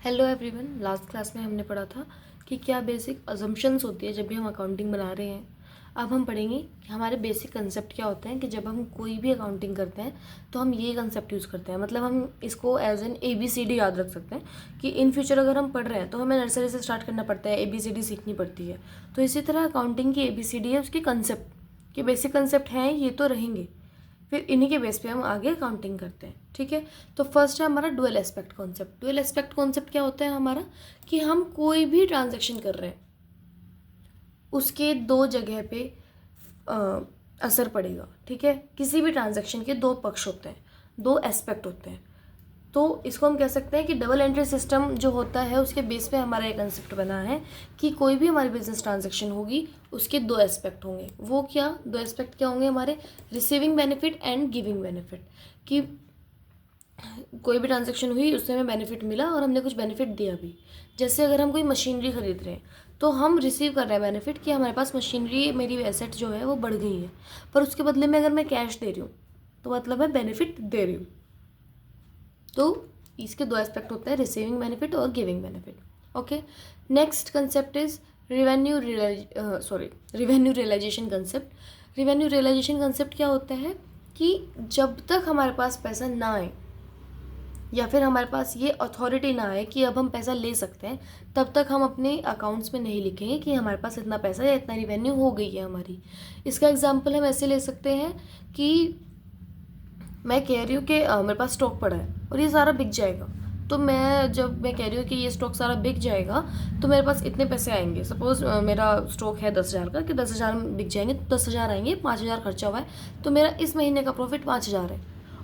Hello everyone. Last class में हमने पढ़ा था कि क्या बेसिक अजम्पशंस होती है जब भी हम अकाउंटिंग बना रहे हैं। अब हम पढ़ेंगे कि हमारे बेसिक कंसेप्ट क्या होते हैं कि जब हम कोई भी अकाउंटिंग करते हैं तो हम ये कंसेप्ट यूज़ करते हैं। मतलब हम इसको एज एन ABCD याद रख सकते हैं कि इन फ्यूचर अगर हम पढ़ रहे हैं तो हमें नर्सरी से स्टार्ट करना पड़ता है, ABCD सीखनी पड़ती है। तो इसी तरह अकाउंटिंग की ABCD है उसके कंसेप्ट, के बेसिक कंसेप्ट हैं ये तो रहेंगे, फिर इन्हीं के बेस पे हम आगे अकाउंटिंग करते हैं। ठीक है, तो फर्स्ट है हमारा dual aspect concept. Dual aspect concept क्या होता है हमारा कि हम कोई भी ट्रांजैक्शन कर रहे हैं उसके दो जगह पे असर पड़ेगा। ठीक है, किसी भी ट्रांजैक्शन के दो पक्ष होते हैं, दो एस्पेक्ट होते हैं। तो इसको हम कह सकते हैं कि डबल एंट्री सिस्टम जो होता है उसके बेस पे हमारा एक कंसेप्ट बना है कि कोई भी हमारी बिजनेस ट्रांजैक्शन होगी उसके दो एस्पेक्ट होंगे। वो क्या दो एस्पेक्ट क्या होंगे हमारे? Receiving benefit and giving benefit. कि कोई भी ट्रांजैक्शन हुई उससे हमें बेनिफिट मिला और हमने कुछ बेनिफिट दिया भी। जैसे अगर हम कोई मशीनरी खरीद रहे हैं तो हम रिसीव कर रहे हैं बेनिफिट कि हमारे पास मशीनरी, मेरी एसेट जो है वो बढ़ गई है, पर उसके बदले में अगर मैं कैश दे रही हूँ तो मतलब मैं बेनिफिट दे रही हूँ। तो इसके दो एस्पेक्ट होते हैं, रिसीविंग बेनिफिट और giving benefit. Okay, next concept is revenue realisation concept. Revenue realisation concept क्या होता है कि जब तक हमारे पास पैसा ना आए या फिर हमारे पास ये अथॉरिटी ना आए कि अब हम पैसा ले सकते हैं, तब तक हम अपने अकाउंट्स में नहीं लिखेंगे कि हमारे पास इतना पैसा या इतना रिवेन्यू हो गई है हमारी। इसका एग्जांपल हम ऐसे ले सकते हैं कि मैं कह रही हूँ कि मेरे पास स्टॉक पड़ा है और ये सारा बिक जाएगा। तो जब मैं कह रही हूँ कि ये स्टॉक सारा बिक जाएगा तो मेरे पास इतने पैसे आएंगे। सपोज मेरा स्टॉक है 10,000 का, कि 10,000 में बिक जाएंगे तो 10,000 आएंगे, 5,000 खर्चा हुआ है तो मेरा इस महीने का प्रॉफिट 5,000 है।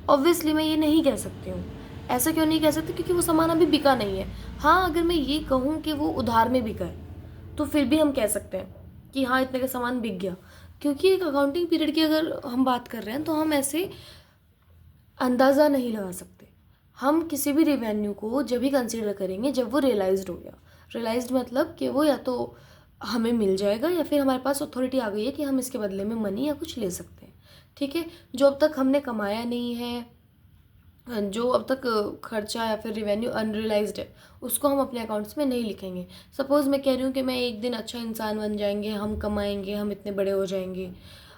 ऑब्वियसली मैं ये नहीं कह सकती हूँ। ऐसा क्यों नहीं कह सकती? क्योंकि वो सामान अभी बिका नहीं है। हाँ, अगर मैं ये कहूँ कि वो उधार में बिका है तो फिर भी हम कह सकते हैं कि हाँ इतने का सामान बिक गया। क्योंकि एक अकाउंटिंग पीरियड की अगर हम बात कर रहे हैं तो हम ऐसे अंदाज़ा नहीं लगा सकते। हम किसी भी रेवेन्यू को जब भी कंसीडर करेंगे जब वो रियलाइज्ड हो गया। रियलाइज्ड मतलब कि वो या तो हमें मिल जाएगा या फिर हमारे पास अथॉरिटी आ गई है कि हम इसके बदले में मनी या कुछ ले सकते हैं। ठीक है, जो अब तक हमने कमाया नहीं है, जो अब तक खर्चा या फिर रिवेन्यू अनरियलाइज्ड है, उसको हम अपने अकाउंट्स में नहीं लिखेंगे। सपोज़ मैं कह रही हूँ कि मैं एक दिन अच्छा इंसान बन जाएंगे, हम कमाएंगे, हम इतने बड़े हो जाएंगे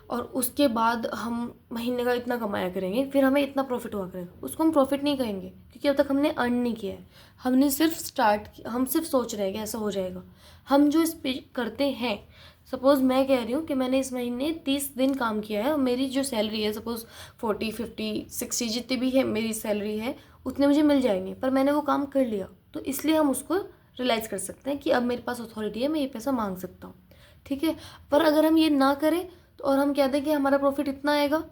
और उसके बाद हम महीने का इतना कमाया करेंगे, फिर हमें इतना प्रॉफिट हुआ करेगा, उसको हम प्रॉफिट नहीं कहेंगे क्योंकि अब तक हमने अर्न नहीं किया है। हमने सिर्फ हम सिर्फ सोच रहे हैं कि ऐसा हो जाएगा। हम जो इस पे करते हैं, सपोज़ मैं कह रही हूँ कि मैंने इस महीने 30 दिन काम किया है और मेरी जो सैलरी है सपोज़ 40, 50, 60 जितनी भी है मेरी सैलरी है उतने मुझे मिल जाएंगे, पर मैंने वो काम कर लिया तो इसलिए हम उसको रियलाइज़ कर सकते हैं कि अब मेरे पास अथॉरिटी है, मैं ये पैसा मांग सकता हूँ। ठीक है, पर अगर हम ये ना करें तो और हम कहते हैं कि हमारा प्रॉफिट इतना आएगा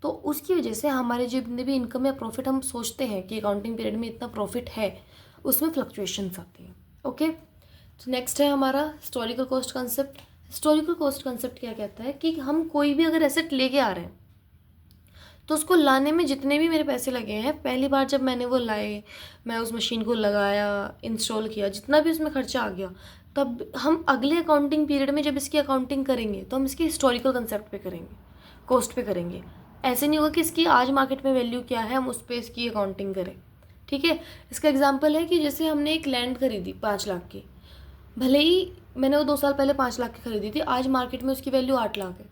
तो उसकी वजह से हमारे जितने भी इनकम या प्रॉफिट हम सोचते हैं कि अकाउंटिंग पीरियड में इतना प्रॉफिट है, उसमें फ्लक्चुएशंस आती हैं। ओके, तो नेक्स्ट है हमारा historical cost concept. Historical cost concept क्या कहता है कि हम कोई भी अगर एसेट लेके आ रहे हैं तो उसको लाने में जितने भी मेरे पैसे लगे हैं, पहली बार जब मैंने वो लाए, मैं उस मशीन को लगाया, इंस्टॉल किया, जितना भी उसमें खर्चा आ गया, तब हम अगले अकाउंटिंग पीरियड में जब इसकी अकाउंटिंग करेंगे तो हम इसकी हिस्टोरिकल कंसेप्ट पे करेंगे, कॉस्ट पे करेंगे। ऐसे नहीं होगा कि इसकी आज मार्केट में वैल्यू क्या है हम उस पर इसकी अकाउंटिंग करें। ठीक है, इसका एग्जाम्पल है कि जैसे हमने एक लैंड खरीदी 5 लाख की, भले ही मैंने वो 2 साल पहले 5 लाख की खरीदी थी, आज मार्केट में उसकी वैल्यू 8 लाख है,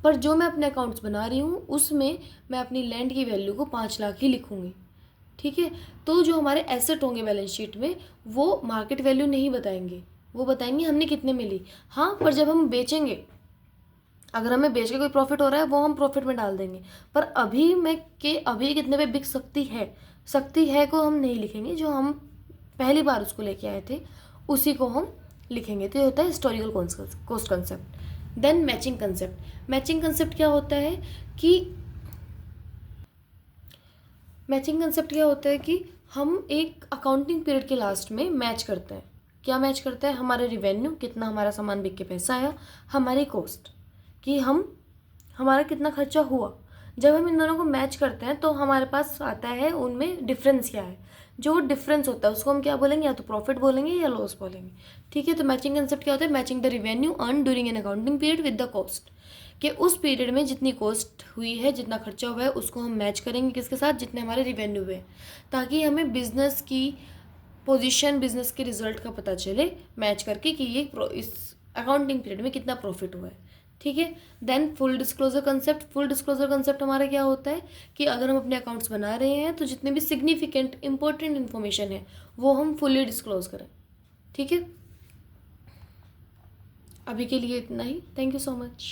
पर जो मैं अपने अकाउंट्स बना रही हूँ उसमें मैं अपनी लैंड की वैल्यू को 5 लाख ही लिखूँगी। ठीक है, तो जो हमारे एसेट होंगे बैलेंस शीट में वो मार्केट वैल्यू नहीं बताएंगे, वो बताएंगे हमने कितने में ली। हाँ, पर जब हम बेचेंगे, अगर हमें बेच के कोई प्रॉफिट हो रहा है वो हम प्रॉफिट में डाल देंगे, पर अभी कितने पे बिक सकती है को हम नहीं लिखेंगे। जो हम पहली बार उसको लेके आए थे उसी को हम लिखेंगे। तो ये होता है historical cost concept. Then matching concept. Matching concept क्या होता है कि हम एक अकाउंटिंग पीरियड के लास्ट में मैच करते हैं। क्या मैच करते हैं? हमारे रिवेन्यू, कितना हमारा सामान बिक के पैसा आया, हमारी कॉस्ट कि हमारा कितना खर्चा हुआ। जब हम इन दोनों को मैच करते हैं तो हमारे पास आता है उनमें डिफरेंस क्या है। जो डिफरेंस होता है उसको हम क्या बोलेंगे? या तो प्रॉफिट बोलेंगे या लॉस बोलेंगे। ठीक है, तो मैचिंग कंसेप्ट क्या होता है? Matching the revenue earn during an accounting period with the cost. कि उस पीरियड में जितनी कॉस्ट हुई है, जितना खर्चा हुआ है, उसको हम मैच करेंगे किसके साथ? जितने हमारे रिवेन्यू हुए, ताकि हमें बिजनेस की पोजीशन बिजनेस के रिजल्ट का पता चले मैच करके कि ये इस अकाउंटिंग पीरियड में कितना प्रॉफिट हुआ है। ठीक है। Then full disclosure concept. Full disclosure concept हमारा क्या होता है कि अगर हम अपने अकाउंट्स बना रहे हैं तो जितने भी सिग्निफिकेंट इंपॉर्टेंट इन्फॉर्मेशन है वो हम फुली डिस्क्लोज करें। ठीक है। अभी के लिए इतना ही। Thank you so much.